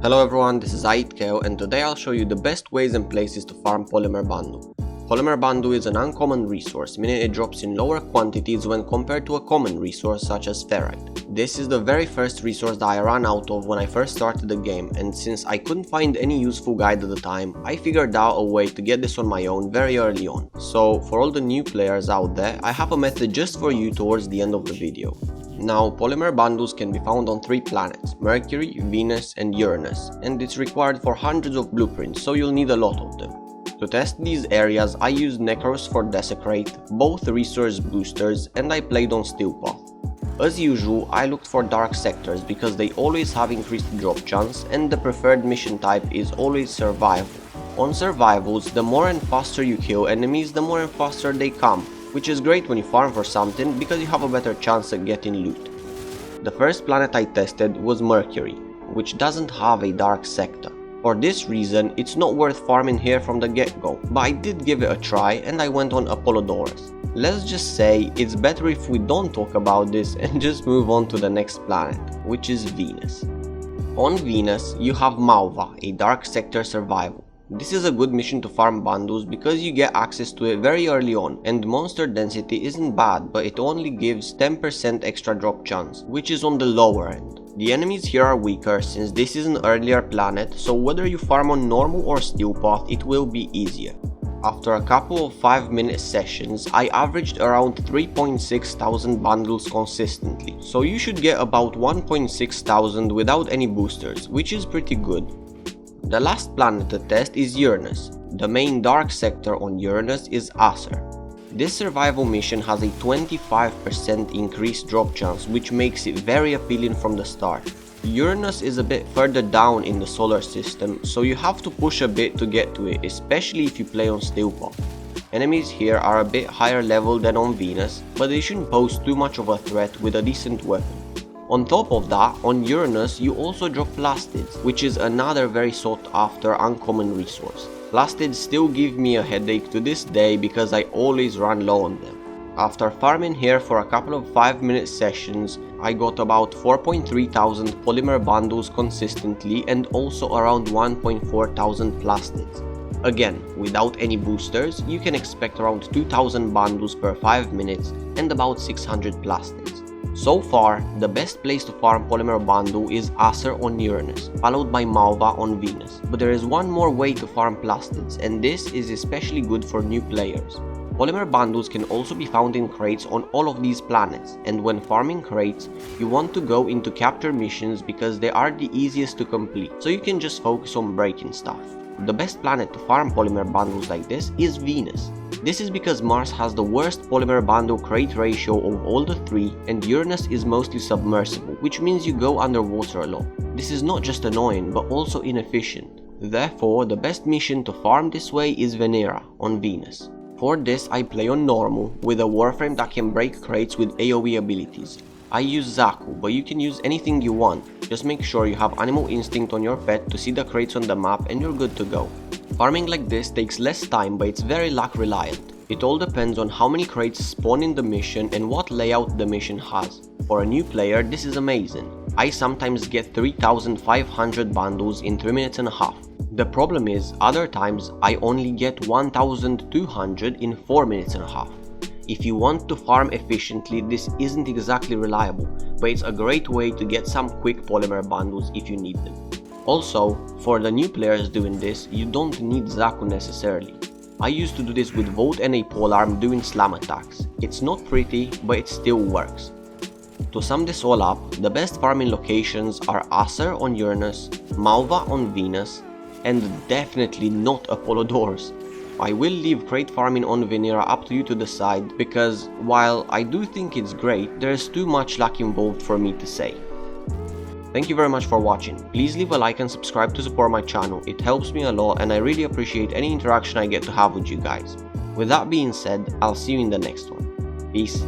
Hello everyone, this is Aitkeo and today I'll show you the best ways and places to farm Polymer Bundle. Polymer Bundle is an uncommon resource, meaning it drops in lower quantities when compared to a common resource such as ferrite. This is the very first resource that I ran out of when I first started the game, and since I couldn't find any useful guide at the time, I figured out a way to get this on my own very early on. So for all the new players out there, I have a method just for you towards the end of the video. Now, Polymer Bundles can be found on 3 planets, Mercury, Venus and Uranus, and it's required for hundreds of blueprints, so you'll need a lot of them. To test these areas, I used Necros for Desecrate, both resource boosters, and I played on Steelpath. As usual, I looked for dark sectors because they always have increased drop chance and the preferred mission type is always survival. On survivals, the more and faster you kill enemies, the more and faster they come, which is great when you farm for something because you have a better chance at getting loot. The first planet I tested was Mercury, which doesn't have a dark sector. For this reason, it's not worth farming here from the get-go, but I did give it a try and I went on Apollodorus. Let's just say it's better if we don't talk about this and just move on to the next planet, which is Venus. On Venus, you have Malva, a dark sector survival. This is a good mission to farm bundles because you get access to it very early on, and monster density isn't bad, but it only gives 10% extra drop chance, which is on the lower end. The enemies here are weaker since this is an earlier planet, so whether you farm on normal or Steelpath, it will be easier. After a couple of 5-minute sessions, I averaged around 3.6 thousand bundles consistently, so you should get about 1.6 thousand without any boosters, which is pretty good. The last planet to test is Uranus. The main dark sector on Uranus is Acer. This survival mission has a 25% increased drop chance, which makes it very appealing from the start. Uranus is a bit further down in the solar system, so you have to push a bit to get to it, especially if you play on Steelpath. Enemies here are a bit higher level than on Venus, but they shouldn't pose too much of a threat with a decent weapon. On top of that, on Uranus you also drop plastids, which is another very sought after uncommon resource. Plastids still give me a headache to this day because I always run low on them. After farming here for a couple of 5-minute sessions, I got about 4.3 thousand Polymer Bundles consistently and also around 1.4 thousand plastids. Again, without any boosters, you can expect around 2000 bundles per 5 minutes and about 600 plastids. So far, the best place to farm Polymer Bundle is Acer on Uranus, followed by Malva on Venus. But there is one more way to farm plastids, and this is especially good for new players. Polymer Bundles can also be found in crates on all of these planets, and when farming crates, you want to go into capture missions because they are the easiest to complete, so you can just focus on breaking stuff. The best planet to farm Polymer Bundles like this is Venus. This is because Mars has the worst Polymer Bundle crate ratio of all the 3, and Uranus is mostly submersible, which means you go underwater a lot. This is not just annoying, but also inefficient. Therefore, the best mission to farm this way is Venera on Venus. For this, I play on normal, with a Warframe that can break crates with AoE abilities. I use Zaku, but you can use anything you want. Just make sure you have Animal Instinct on your pet to see the crates on the map and you're good to go. Farming like this takes less time, but it's very luck reliant. It all depends on how many crates spawn in the mission and what layout the mission has. For a new player, this is amazing. I sometimes get 3500 bundles in 3 minutes and a half. The problem is, other times I only get 1200 in 4 minutes and a half. If you want to farm efficiently, this isn't exactly reliable, but it's a great way to get some quick Polymer Bundles if you need them. Also, for the new players doing this, you don't need Zaku necessarily. I used to do this with Volt and a polearm doing slam attacks. It's not pretty, but it still works. To sum this all up, the best farming locations are Acer on Uranus, Malva on Venus, and definitely not Apollodorus. I will leave crate farming on Venera up to you to decide, because while I do think it's great, there is too much luck involved for me to say. Thank you very much for watching. Please leave a like and subscribe to support my channel, it helps me a lot and I really appreciate any interaction I get to have with you guys. With that being said, I'll see you in the next one. Peace.